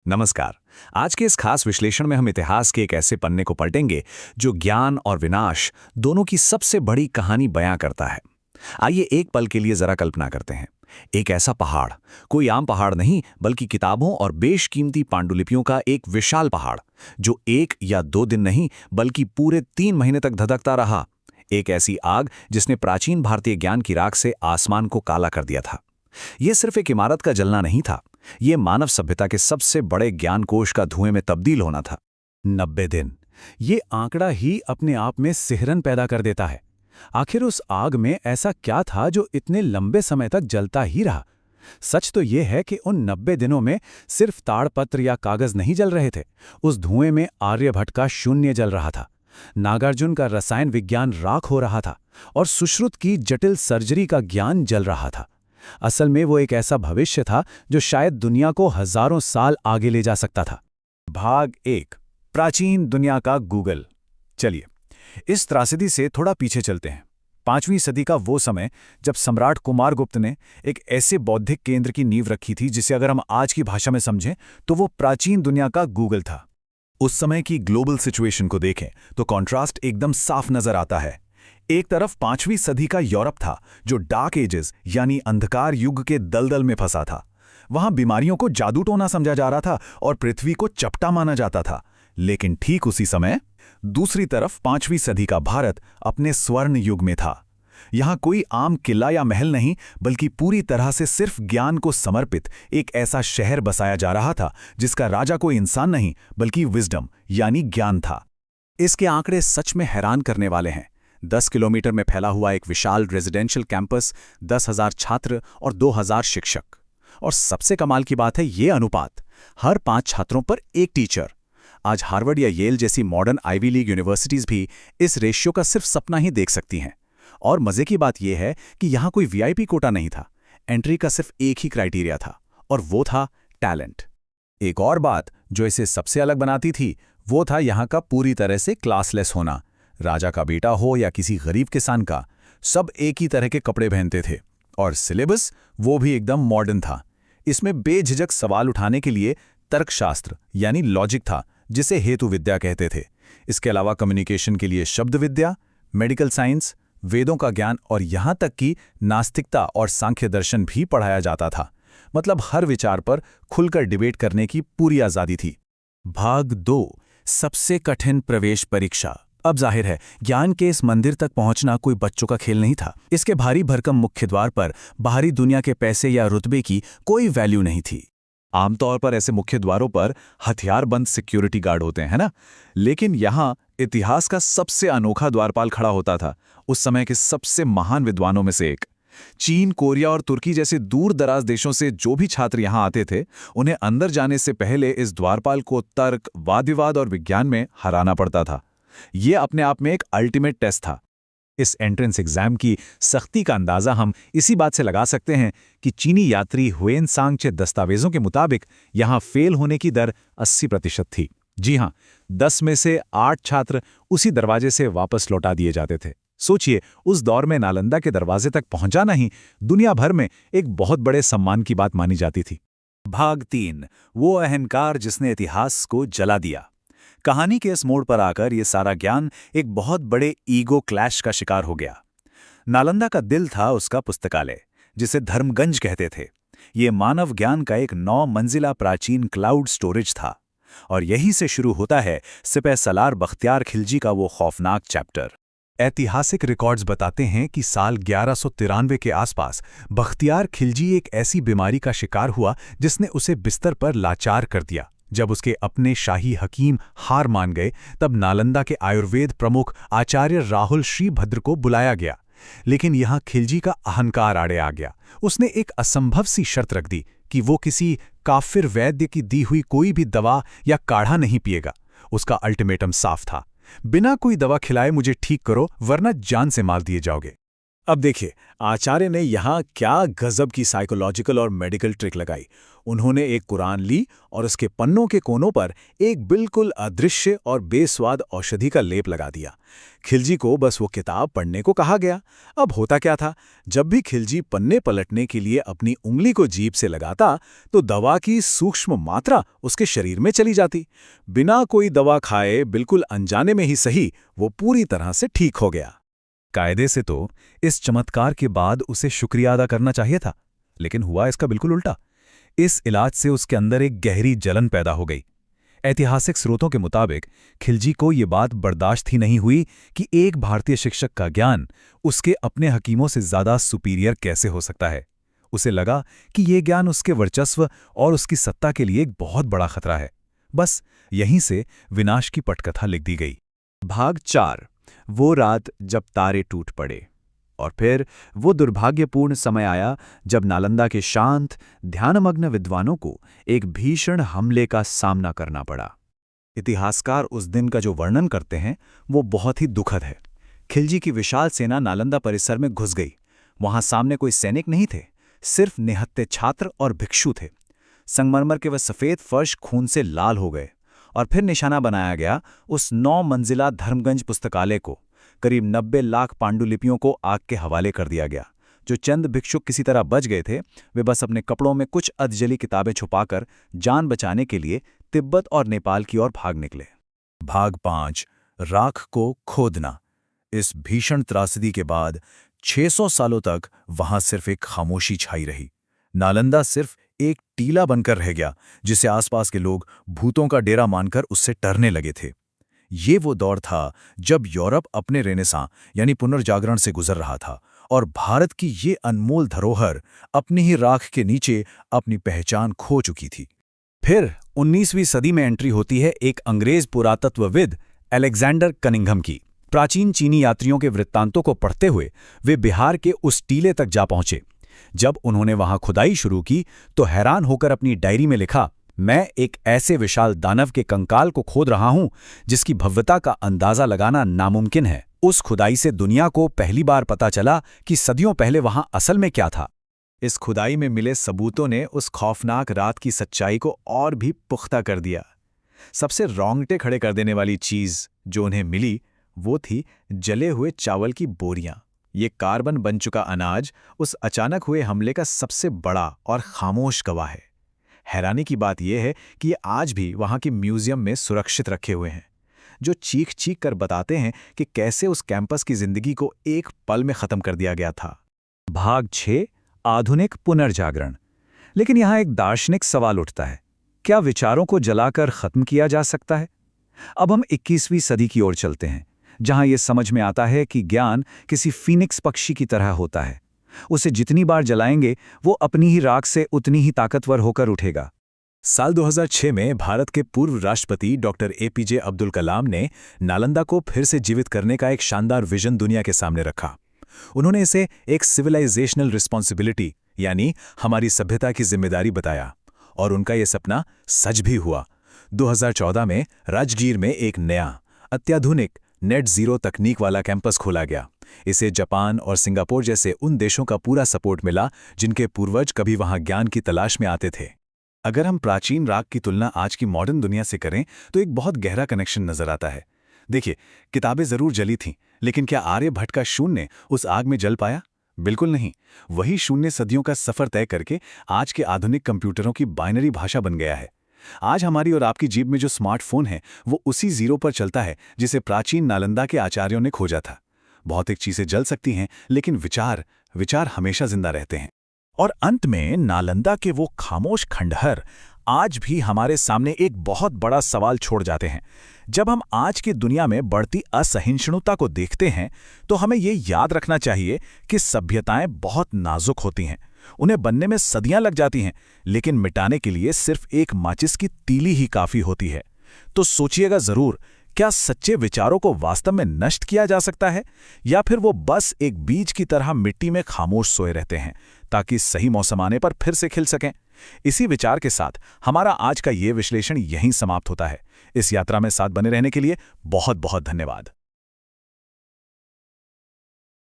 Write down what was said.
नमस्कार। आज के इस खास विश्लेषण में हम इतिहास के एक ऐसे पन्ने को पलटेंगे जो ज्ञान और विनाश दोनों की सबसे बड़ी कहानी बयां करता है। आइए एक पल के लिए जरा कल्पना करते हैं। एक ऐसा पहाड़, कोई आम पहाड़ नहीं बल्कि किताबों और बेशकीमती पांडुलिपियों का एक विशाल पहाड़, जो 1 या 2 दिन नहीं बल्कि पूरे 3 महीने तक धधकता रहा। एक ऐसी आग जिसने प्राचीन भारतीय ज्ञान की राख से आसमान को काला कर दिया था। यह सिर्फ एक इमारत का जलना नहीं था, यह मानव सभ्यता के सबसे बड़े ज्ञानकोश का धुएं में तब्दील होना था। 90 दिन, ये आंकड़ा ही अपने आप में सिहरन पैदा कर देता है। आखिर उस आग में ऐसा क्या था जो इतने लंबे समय तक जलता ही रहा? सच तो ये है कि उन 90 दिनों में सिर्फ ताड़पत्र या कागज नहीं जल रहे थे। उस धुएं में आर्यभट्ट का शून्य जल रहा था, नागार्जुन का रसायन विज्ञान राख हो रहा था और सुश्रुत की जटिल सर्जरी का ज्ञान जल रहा था। असल में वो एक ऐसा भविष्य था जो शायद दुनिया को हजारों साल आगे ले जा सकता था। भाग 1, प्राचीन दुनिया का गूगल। चलिए इस त्रासदी से थोड़ा पीछे चलते हैं। 5वीं सदी का वो समय जब सम्राट कुमारगुप्त ने एक ऐसे बौद्धिक केंद्र की नींव रखी थी जिसे अगर हम आज की भाषा में समझें तो वो प्राचीन दुनिया का गूगल था। उस समय की ग्लोबल सिचुएशन को देखें तो कॉन्ट्रास्ट एकदम साफ नजर आता है। एक तरफ 5वीं सदी का यूरोप था जो डार्क एजेस यानी अंधकार युग के दलदल में फंसा था। वहां बीमारियों को जादू टोना समझा जा रहा था और पृथ्वी को चपटा माना जाता था। लेकिन ठीक उसी समय दूसरी तरफ 5वीं सदी का भारत अपने स्वर्ण युग में था। यहां कोई आम किला या महल नहीं बल्कि पूरी तरह से सिर्फ ज्ञान को समर्पित एक ऐसा शहर बसाया जा रहा था जिसका राजा कोई इंसान नहीं बल्कि विजडम यानी ज्ञान था। इसके आंकड़े सच में हैरान करने वाले हैं। 10 किलोमीटर में फैला हुआ एक विशाल रेजिडेंशियल कैंपस, 10,000 छात्र और 2,000 शिक्षक। और सबसे कमाल की बात है ये अनुपात, हर 5 छात्रों पर एक टीचर। आज हार्वर्ड या येल जैसी मॉडर्न आईवी लीग यूनिवर्सिटीज भी इस रेशियो का सिर्फ सपना ही देख सकती हैं। और मजे की बात यह है कि यहां कोई वीआईपी कोटा नहीं था। एंट्री का सिर्फ एक ही क्राइटेरिया था और वो था टैलेंट। एक और बात जो इसे सबसे अलग बनाती थी वो था यहां का पूरी तरह से क्लासलेस होना। राजा का बेटा हो या किसी गरीब किसान का, सब एक ही तरह के कपड़े पहनते थे और सिलेबस वो भी एकदम मॉडर्न था। इसमें बेझिझक सवाल उठाने के लिए तर्कशास्त्र यानी लॉजिक था जिसे हेतु विद्या कहते थे। इसके अलावा कम्युनिकेशन के लिए शब्द विद्या, मेडिकल साइंस, वेदों का ज्ञान और यहां तक कि नास्तिकता और सांख्य दर्शन भी पढ़ाया जाता था। मतलब हर विचार पर खुलकर डिबेट करने की पूरी आज़ादी थी। भाग 2, सबसे कठिन प्रवेश परीक्षा। अब जाहिर है ज्ञान के इस मंदिर तक पहुंचना कोई बच्चों का खेल नहीं था। इसके भारी भरकम मुख्य द्वार पर बाहरी दुनिया के पैसे या रुतबे की कोई वैल्यू नहीं थी। आमतौर पर ऐसे मुख्य द्वारों पर हथियारबंद सिक्योरिटी गार्ड होते हैं ना, लेकिन यहाँ इतिहास का सबसे अनोखा द्वारपाल खड़ा होता था, उस समय के सबसे महान विद्वानों में से एक। चीन, कोरिया और तुर्की जैसे दूर दराज देशों से जो भी छात्र यहाँ आते थे, उन्हें अंदर जाने से पहले इस द्वारपाल को तर्क, वाद विवाद और विज्ञान में हराना पड़ता था। ये अपने आप में एक अल्टीमेट टेस्ट था। इस एंट्रेंस एग्जाम की सख्ती का अंदाजा हम इसी बात से लगा सकते हैं कि चीनी यात्री हुएनसांग के दस्तावेजों के मुताबिक यहाँ फेल होने की दर 80% थी। जी हाँ, 10 में से 8 छात्र उसी दरवाजे से वापस लौटा दिए जाते थे। सोचिए, उस दौर में नालंदा के दरवाजे तक पहुंचाना ही दुनिया भर में एक बहुत बड़े सम्मान की बात मानी जाती थी। भाग 3, वो अहंकार जिसने इतिहास को जला दिया। कहानी के इस मोड़ पर आकर ये सारा ज्ञान एक बहुत बड़े ईगो क्लैश का शिकार हो गया। नालंदा का दिल था उसका पुस्तकालय, जिसे धर्मगंज कहते थे। ये मानव ज्ञान का एक 9 मंजिला प्राचीन क्लाउड स्टोरेज था। और यहीं से शुरू होता है सिपह सलार बख्तियार खिलजी का वो खौफनाक चैप्टर। ऐतिहासिक रिकॉर्ड्स बताते हैं कि साल 1193 के आसपास बख्तियार खिलजी एक ऐसी बीमारी का शिकार हुआ जिसने उसे बिस्तर पर लाचार कर दिया। जब उसके अपने शाही हकीम हार मान गए, तब नालंदा के आयुर्वेद प्रमुख आचार्य राहुल श्रीभद्र को बुलाया गया। लेकिन यहां खिलजी का अहंकार आड़े आ गया। उसने एक असंभव सी शर्त रख दी कि वो किसी काफिर वैद्य की दी हुई कोई भी दवा या काढ़ा नहीं पिएगा। उसका अल्टीमेटम साफ था, बिना कोई दवा खिलाए मुझे ठीक करो, वरना जान से मार दिए जाओगे। अब देखिए, आचार्य ने यहाँ क्या गजब की साइकोलॉजिकल और मेडिकल ट्रिक लगाई। उन्होंने एक कुरान ली और उसके पन्नों के कोनों पर एक बिल्कुल अदृश्य और बेस्वाद औषधि का लेप लगा दिया। खिलजी को बस वो किताब पढ़ने को कहा गया। अब होता क्या था, जब भी खिलजी पन्ने पलटने के लिए अपनी उंगली को जीभ से लगाता तो दवा की सूक्ष्म मात्रा उसके शरीर में चली जाती। बिना कोई दवा खाए, बिल्कुल अनजाने में ही सही, वो पूरी तरह से ठीक हो गया। कायदे से तो इस चमत्कार के बाद उसे शुक्रिया अदा करना चाहिए था, लेकिन हुआ इसका बिल्कुल उल्टा। इस इलाज से उसके अंदर एक गहरी जलन पैदा हो गई। ऐतिहासिक स्रोतों के मुताबिक खिलजी को ये बात बर्दाश्त ही नहीं हुई कि एक भारतीय शिक्षक का ज्ञान उसके अपने हकीमों से ज़्यादा सुपीरियर कैसे हो सकता है। उसे लगा कि ये ज्ञान उसके वर्चस्व और उसकी सत्ता के लिए एक बहुत बड़ा खतरा है। बस यहीं से विनाश की पटकथा लिख दी गई। भाग 4। वो रात जब तारे टूट पड़े। और फिर वो दुर्भाग्यपूर्ण समय आया जब नालंदा के शांत, ध्यानमग्न विद्वानों को एक भीषण हमले का सामना करना पड़ा। इतिहासकार उस दिन का जो वर्णन करते हैं वो बहुत ही दुखद है। खिलजी की विशाल सेना नालंदा परिसर में घुस गई। वहां सामने कोई सैनिक नहीं थे, सिर्फ निहत्थे छात्र और भिक्षु थे। संगमरमर के वह सफ़ेद फर्श खून से लाल हो गए और फिर निशाना बनाया गया उस 9 मंजिला धर्मगंज पुस्तकालय को। करीब 90 लाख पांडुलिपियों को आग के हवाले कर दिया गया। जो चंद भिक्षुक किसी तरह बच गए थे, वे बस अपने कपड़ों में कुछ अधजली किताबें छुपाकर जान बचाने के लिए तिब्बत और नेपाल की ओर भाग निकले। भाग 5। राख को खोदना। इस भीषण त्रासदी के बाद 600 सालों तक वहां सिर्फ एक खामोशी छाई रही। नालंदा सिर्फ एक टीला बनकर रह गया, जिसे आसपास के लोग भूतों का डेरा मानकर उससे डरने लगे थे। ये वो दौर था जब यूरोप अपने रेनेसां यानी पुनर्जागरण से गुजर रहा था और भारत की ये अनमोल धरोहर अपनी ही राख के नीचे अपनी पहचान खो चुकी थी। फिर 19वीं सदी में एंट्री होती है एक अंग्रेज पुरातत्वविद अलेक्जेंडर कनिंघम की। प्राचीन चीनी यात्रियों के वृत्तांतों को पढ़ते हुए वे बिहार के उस टीले तक जा पहुंचे। जब उन्होंने वहां खुदाई शुरू की तो हैरान होकर अपनी डायरी में लिखा, मैं एक ऐसे विशाल दानव के कंकाल को खोद रहा हूं जिसकी भव्यता का अंदाजा लगाना नामुमकिन है। उस खुदाई से दुनिया को पहली बार पता चला कि सदियों पहले वहां असल में क्या था। इस खुदाई में मिले सबूतों ने उस खौफनाक रात की सच्चाई को और भी पुख्ता कर दिया। सबसे रोंगटे खड़े कर देने वाली चीज जो उन्हें मिली वो थी जले हुए चावल की बोरियां। ये कार्बन बन चुका अनाज उस अचानक हुए हमले का सबसे बड़ा और खामोश गवाह है। हैरानी की बात यह है कि ये आज भी वहां के म्यूजियम में सुरक्षित रखे हुए हैं, जो चीख चीख कर बताते हैं कि कैसे उस कैंपस की जिंदगी को एक पल में खत्म कर दिया गया था। भाग 6। आधुनिक पुनर्जागरण। लेकिन यहां एक दार्शनिक सवाल उठता है, क्या विचारों को जलाकर खत्म किया जा सकता है? अब हम 21वीं सदी की ओर चलते हैं, जहां यह समझ में आता है कि ज्ञान किसी फीनिक्स पक्षी की तरह होता है। उसे जितनी बार जलाएंगे वो अपनी ही राख से उतनी ही ताकतवर होकर उठेगा। साल 2006 में भारत के पूर्व राष्ट्रपति डॉक्टर APJ अब्दुल कलाम ने नालंदा को फिर से जीवित करने का एक शानदार विजन दुनिया के सामने रखा। उन्होंने इसे एक सिविलाइजेशनल रिस्पॉन्सिबिलिटी यानी हमारी सभ्यता की जिम्मेदारी बताया, और उनका यह सपना सच भी हुआ। 2014 में राजगीर में एक नया अत्याधुनिक नेट जीरो तकनीक वाला कैंपस खोला गया। इसे जापान और सिंगापुर जैसे उन देशों का पूरा सपोर्ट मिला जिनके पूर्वज कभी वहां ज्ञान की तलाश में आते थे। अगर हम प्राचीन राग की तुलना आज की मॉडर्न दुनिया से करें तो एक बहुत गहरा कनेक्शन नजर आता है। देखिए, किताबें जरूर जली थीं, लेकिन क्या आर्यभट्ट का शून्य उस आग में जल पाया? बिल्कुल नहीं। वही शून्य सदियों का सफर तय करके आज के आधुनिक कंप्यूटरों की बाइनरी भाषा बन गया है। आज हमारी और आपकी जेब में जो स्मार्टफोन है वो उसी जीरो पर चलता है जिसे प्राचीन नालंदा के आचार्यों ने खोजा था। भौतिक चीजें जल सकती हैं, लेकिन विचार हमेशा जिंदा रहते हैं। और अंत में नालंदा के वो खामोश खंडहर आज भी हमारे सामने एक बहुत बड़ा सवाल छोड़ जाते हैं। जब हम आज की दुनिया में बढ़ती असहिष्णुता को देखते हैं तो हमें ये याद रखना चाहिए कि सभ्यताएं बहुत नाजुक होती हैं। उन्हें बनने में सदियां लग जाती हैं, लेकिन मिटाने के लिए सिर्फ एक माचिस की तीली ही काफी होती है। तो सोचिएगा जरूर, क्या सच्चे विचारों को वास्तव में नष्ट किया जा सकता है, या फिर वो बस एक बीज की तरह मिट्टी में खामोश सोए रहते हैं ताकि सही मौसम आने पर फिर से खिल सकें? इसी विचार के साथ हमारा आज का ये विश्लेषण यहीं समाप्त होता है। इस यात्रा में साथ बने रहने के लिए बहुत बहुत धन्यवाद।